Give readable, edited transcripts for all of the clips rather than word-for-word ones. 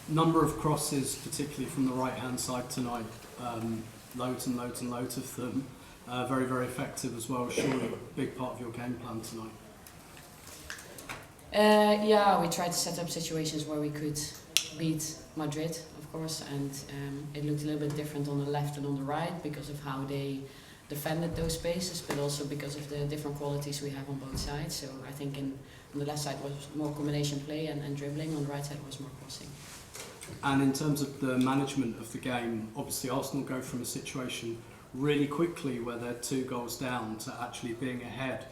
Number of crosses, particularly from the right-hand side tonight. Loads and loads and loads of them. Very, very effective as well. Surely a big part of your game plan tonight. Yeah, we tried to set up situations where we could beat Madrid, of course, and it looked a little bit different on the left and on the right because of how they defended those spaces, but also because of the different qualities we have on both sides. So I think on the left side was more combination play and dribbling, on the right side was more crossing. And in terms of the management of the game, obviously Arsenal go from a situation really quickly where they're 2 goals down to actually being ahead.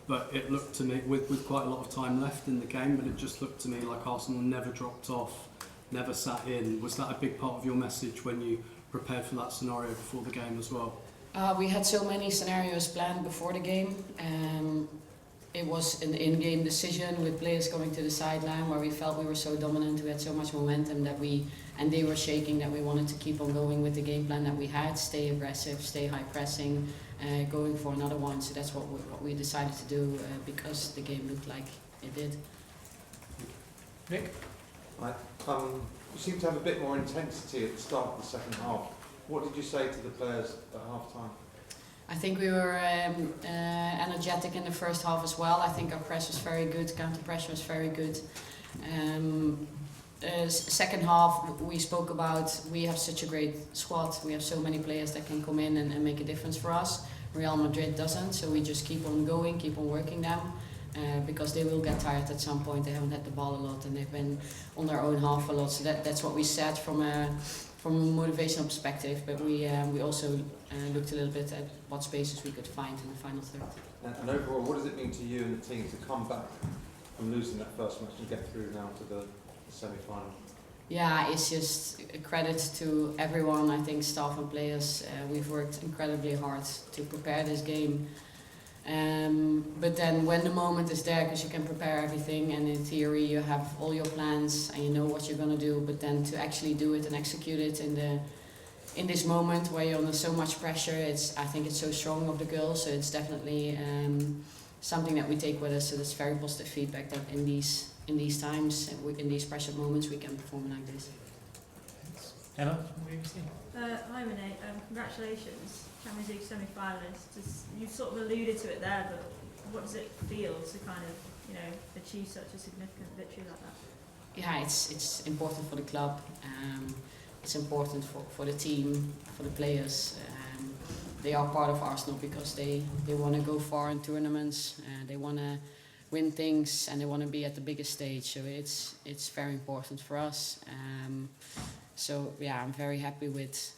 But it looked to me, with quite a lot of time left in the game, but it just looked to me like Arsenal never dropped off, never sat in. Was that a big part of your message when you prepared for that scenario before the game as well? We had so many scenarios planned before the game. It was an in-game decision with players going to the sideline where we felt we were so dominant, we had so much momentum and they were shaking, that we wanted to keep on going with the game plan that we had, stay aggressive, stay high pressing, going for another one. So that's what we decided to do because the game looked like it did. Nick? Right. You seem to have a bit more intensity at the start of the second half. What did you say to the players at half time? I think we were energetic in the first half as well. I think our press was very good, counter pressure was very good. Second half, we spoke about we have such a great squad. We have so many players that can come in and make a difference for us. Real Madrid doesn't, so we just keep on going, keep on working them. Because they will get tired at some point. They haven't had the ball a lot and they've been on their own half a lot. So that's what we said from a motivational perspective. But we also looked a little bit at what spaces we could find in the final third. And overall, what does it mean to you and the team to come back from losing that first match and get through now to the semi-final? Yeah, it's just a credit to everyone. I think staff and players. We've worked incredibly hard to prepare this game. But then when the moment is there, because you can prepare everything and in theory you have all your plans and you know what you're going to do, but then to actually do it and execute it in this moment where you're under so much pressure, I think it's so strong of the girls. So it's definitely something that we take with us. So that's very positive feedback that in these times, in these pressure moments, we can perform like this. Emma? Hi Renee, congratulations, Champions League semi-finalists. You sort of alluded to it there, but what does it feel to kind of, achieve such a significant victory like that? Yeah, it's important for the club. It's important for the team, for the players. They are part of Arsenal because they want to go far in tournaments. They want to win things and they want to be at the biggest stage. So it's very important for us. So yeah, I'm very happy with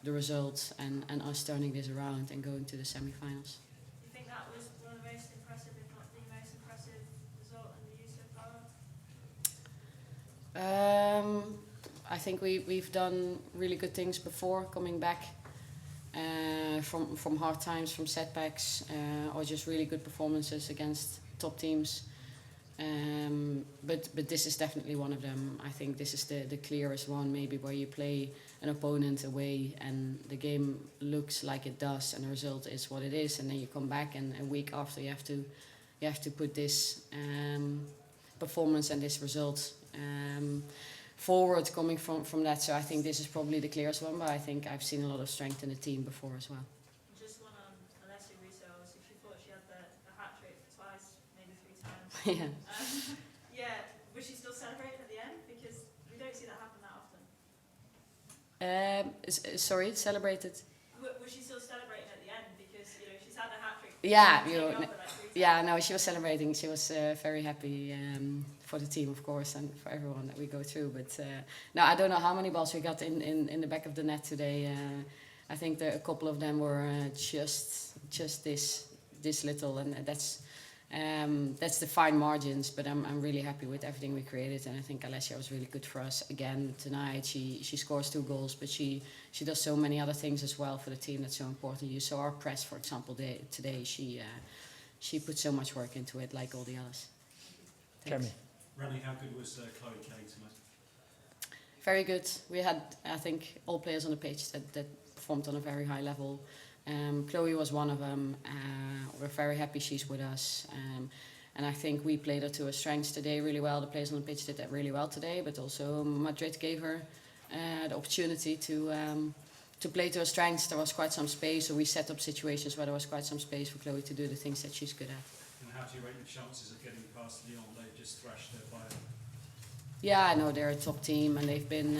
the results and us turning this around and going to the semi-finals. Do you think that was one of the most impressive, if not the most impressive result in the use of power? I think we've done really good things before coming back from hard times, from setbacks, or just really good performances against top teams. But this is definitely one of them. I think this is the clearest one, maybe where you play an opponent away and the game looks like it does and the result is what it is, and then you come back and a week after you have to put this performance and this result forward coming from that. So I think this is probably the clearest one, but I think I've seen a lot of strength in the team before as well. Just one on Russo. So she thought she had the hat trick twice, maybe 3 times. Yeah. Yeah. Was she still celebrating at the end? Because we don't see that happen that often. Sorry, celebrated. Was she still celebrating at the end? Because she's had a hat trick. Yeah, no, she was celebrating. She was very happy for the team, of course, and for everyone that we go through. But no, I don't know how many balls we got in the back of the net today. I think a couple of them were just this little, and that's the fine margins. But I'm really happy with everything we created, and I think Alessia was really good for us again tonight. She scores 2 goals, but she does so many other things as well for the team that's so important. You saw our press, for example, today. She put so much work into it, like all the others. Jeremy. Renee, how good was Chloe Kelly tonight? Very good. We had, I think, all players on the pitch that performed on a very high level. Chloe was one of them. We're very happy she's with us. And I think we played her to her strengths today really well. The players on the pitch did that really well today, but also Madrid gave her the opportunity to play to her strengths. There was quite some space, so we set up situations where there was quite some space for Chloe to do the things that she's good at. And how do you rate the chances of getting past Lyon? They've just thrashed their Bayern. Yeah, I know they're a top team, and they've been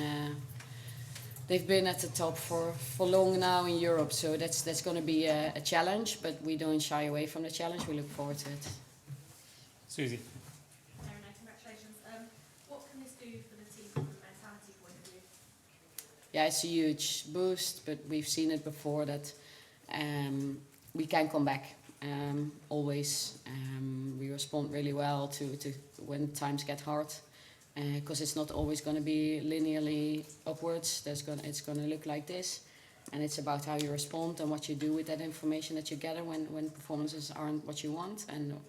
at the top for long now in Europe. So that's going to be a challenge, but we don't shy away from the challenge. We look forward to it. Susie. Renee, congratulations. What can this do for the team from a mentality point of view? Yeah, it's a huge boost, but we've seen it before that we can come back. Always, we respond really well to when times get hard, because it's not always going to be linearly upwards. It's going to look like this, and it's about how you respond and what you do with that information that you gather when performances aren't what you want, and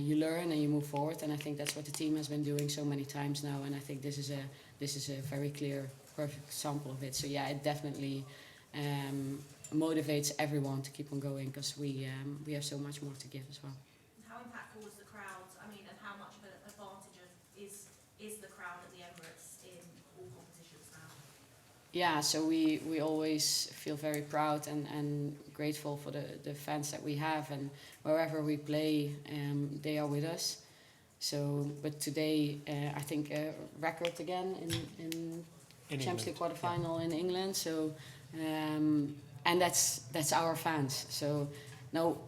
you learn and you move forward. And I think that's what the team has been doing so many times now, and I think this is a very clear, perfect example of it. So yeah, it definitely motivates everyone to keep on going, because we have so much more to give as well. How impactful was the crowd? I mean, and how much of an advantage is the crowd at the Emirates in all competitions now? Yeah, so we always feel very proud and grateful for the fans that we have, and wherever we play, they are with us. So, but today, I think a record again in Champions League quarterfinal in England. So, and that's our fans. So, no,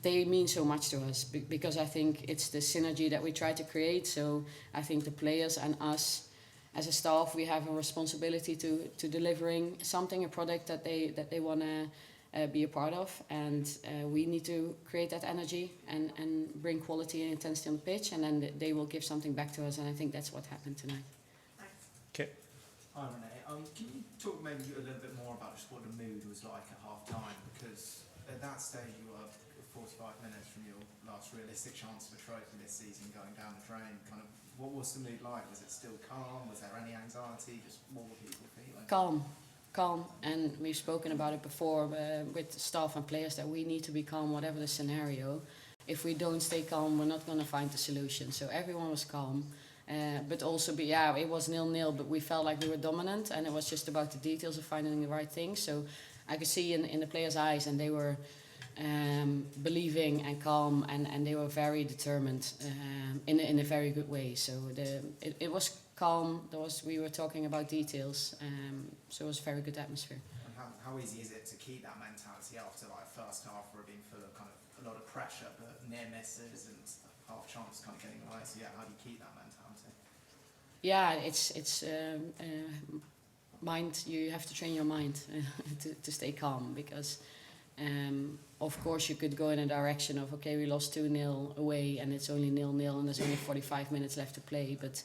they mean so much to us because I think it's the synergy that we try to create. So, I think the players and us, as a staff, we have a responsibility to delivering something, a product that they want to be a part of, and we need to create that energy and bring quality and intensity on the pitch, and then they will give something back to us, and I think that's what happened tonight. Thanks. Okay. Hi Renee, can you talk maybe a little bit more about just what the mood was like at half time, because at that stage you were 45 minutes from your last realistic chance of a trophy this season going down the drain. Kind of, what was the mood like? Was it still calm? Was there any anxiety? Just what were people feeling? Calm, and we've spoken about it before with staff and players that we need to be calm whatever the scenario. If we don't stay calm, we're not going to find the solution. So everyone was calm, but also it was 0-0, but we felt like we were dominant, and it was just about the details of finding the right thing. So I could see in the players' eyes, and they were believing and calm, and they were very determined in a very good way. So it was calm. We were talking about details, so it was a very good atmosphere. And how easy is it to keep that mentality after like first half where being full of kind of a lot of pressure, but near misses and half chance kind of getting away? So yeah, how do you keep that mentality? Yeah, it's mind. You have to train your mind to stay calm, because of course you could go in a direction of, okay, we lost 2-0 away and it's only 0-0 and there's only 45 minutes left to play, but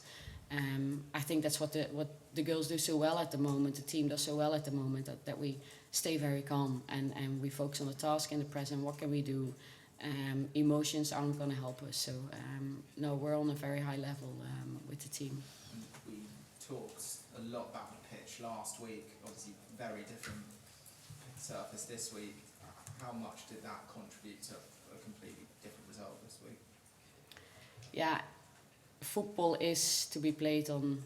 I think that's what the girls do so well at the moment, the team does so well at the moment, that we stay very calm and we focus on the task in the present. What can we do? Emotions aren't going to help us, so no, we're on a very high level with the team. We talked a lot about the pitch last week, obviously very different surface this week. How much did that contribute to a completely different result this week? Yeah, football is to be played on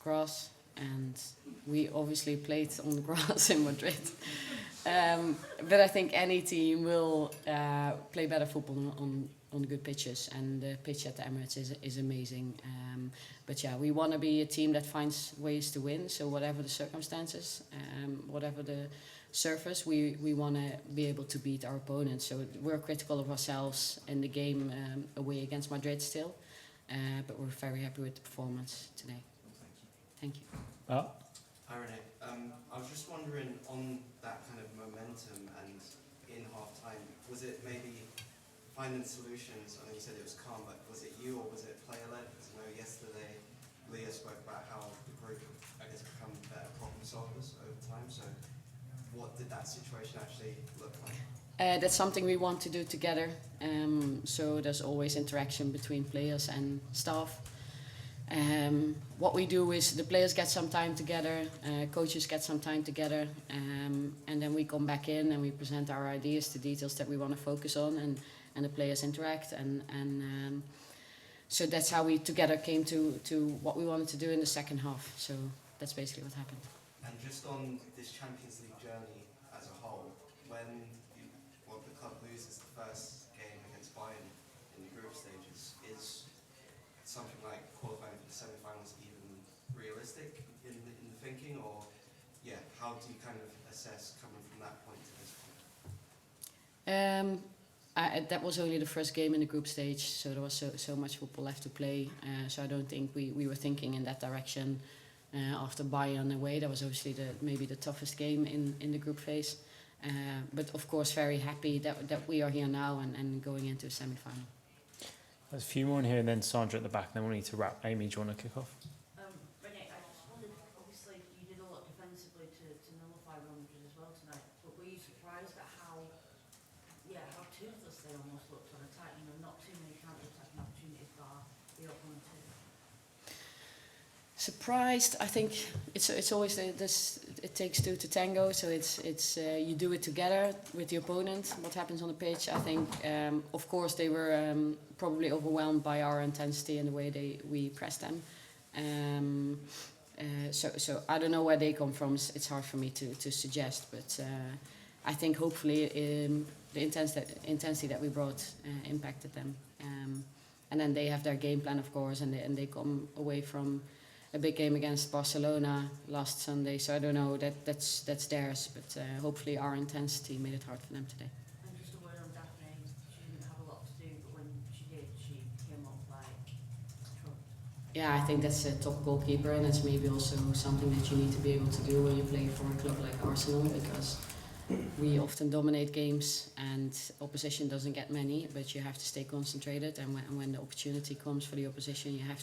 grass, and we obviously played on the grass in Madrid. But I think any team will play better football on good pitches, and the pitch at the Emirates is amazing. But yeah, we want to be a team that finds ways to win. So whatever the circumstances, whatever the surface, we want to be able to beat our opponents. So we're critical of ourselves in the game away against Madrid still, but we're very happy with the performance today. Thank you. Oh, Hi Renee. I was just wondering on that kind of momentum and in half time, was it maybe finding solutions? I know you said it was calm, but was it you or was it player led? Because I know yesterday Leah spoke about how the group, I guess, become better problem solvers over time. So what did that situation actually look like? That's something we want to do together. So there's always interaction between players and staff. What we do is the players get some time together, coaches get some time together, and then we come back in and we present our ideas, the details that we want to focus on, the players interact, and so that's how we together came to what we wanted to do in the second half. So that's basically what happened. And just on this Champions League journey as a whole, when the club loses the first game against Bayern in the group stages, is something like qualifying for the semi-finals even realistic in the thinking, or how do you kind of assess coming from that point to this point? That was only the first game in the group stage, so there was so much football left to play. So I don't think we were thinking in that direction. After Bayern away, that was obviously maybe the toughest game in the group phase. But of course, very happy that we are here now and going into a semi-final. There's a few more in here, and then Sandra at the back, and then we'll need to wrap. Amy, do you want to kick off? Renee, I just wondered, obviously you did a lot defensively to nullify Real Madrid as well tonight, but were you surprised at how toothless they almost looked on attack? Not too many counter-attacking opportunities for the opponent too. Surprised, I think it's always this. It takes two to tango, so it's you do it together with the opponent. What happens on the pitch? I think, of course, they were probably overwhelmed by our intensity and the way we pressed them. So I don't know where they come from. It's hard for me to suggest, but I think hopefully the intensity that we brought impacted them. And then they have their game plan, of course, and they come away from a big game against Barcelona last Sunday. So I don't know, that's theirs, but hopefully our intensity made it hard for them today. And just a word on Daphne, she didn't have a lot to do, but when she did, she came up like trouble. Yeah, I think that's a top goalkeeper, and that's maybe also something that you need to be able to do when you play for a club like Arsenal, because we often dominate games and opposition doesn't get many, but you have to stay concentrated, and when the opportunity comes for the opposition, you have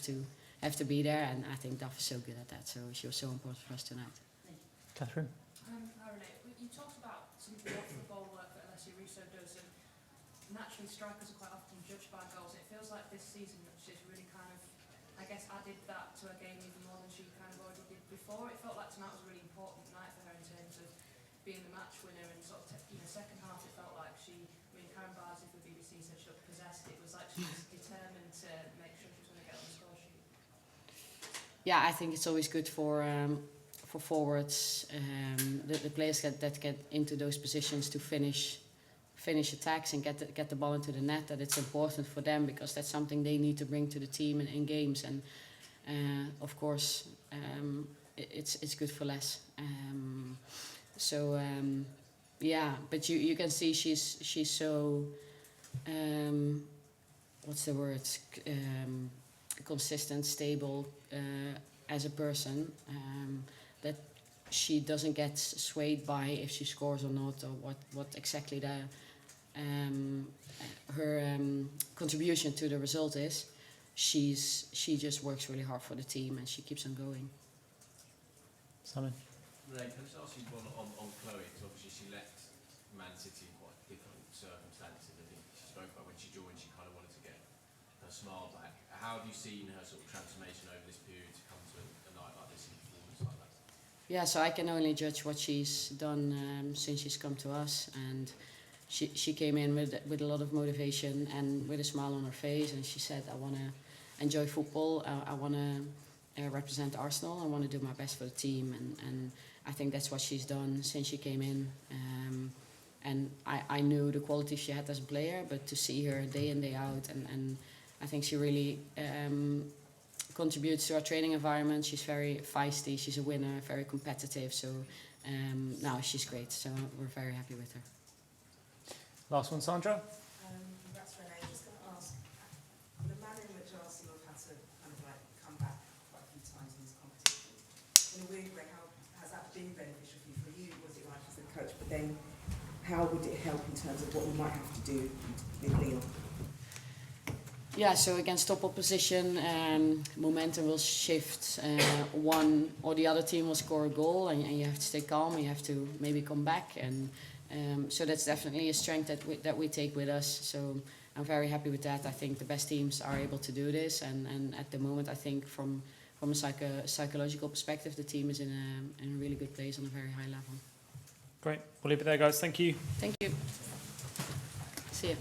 to be there, and I think Duff is so good at that, so she was so important for us tonight. Catherine? Hi Renee, you talked about some of the off-the-ball work that Russo does, and naturally strikers are quite often judged by goals. It feels like this season that she's really kind of, I guess, added that to her game even more than she kind of already did before. It felt like tonight was a really important night for her in terms of being the match winner, and sort of second half it felt like Karen Bardsey for BBC said she looked possessed. It was like she was determined to make sure she was going to get on the score sheet. Yeah, I think it's always good for forwards, the players that get into those positions to finish attacks and get the ball into the net. That it's important for them, because that's something they need to bring to the team in games. And of course, it's good for Les. Yeah, but you can see she's so what's the word? Consistent, stable as a person, that she doesn't get swayed by if she scores or not, or what exactly her contribution to the result is. She just works really hard for the team, and she keeps on going. Simon? Renee, can I just ask you one on Chloe? Because obviously she left Man City in quite difficult circumstances. I think she spoke about when she joined, she kind of wanted to get her smile back. How have you seen her sort of transformation over this period to come to a night like this and performance like that? Yeah, so I can only judge what she's done since she's come to us, and she came in with a lot of motivation and with a smile on her face, and she said, I want to enjoy football, I want to represent Arsenal, I want to do my best for the team, and I think that's what she's done since she came in. And I knew the quality she had as a player, but to see her day in, day out, and I think she really contributes to our training environment. She's very feisty, she's a winner, very competitive, so no, she's great, so we're very happy with her. Last one, Sandra? That's Renee. Just going to ask, the manner in which Arsenal have had to kind of like come back quite a few times in this competition, in a weird way, how has that been beneficial for you? Was it like as a coach? But then how would it help in terms of what you might have to do with Lyon? Yeah, so against top opposition, momentum will shift. One or the other team will score a goal, and you have to stay calm, and you have to maybe come back. And so that's definitely a strength that we take with us. So I'm very happy with that. I think the best teams are able to do this, and at the moment, I think from a psychological perspective, the team is in a really good place on a very high level. Great. We'll leave it there, guys. Thank you. Thank you. See you.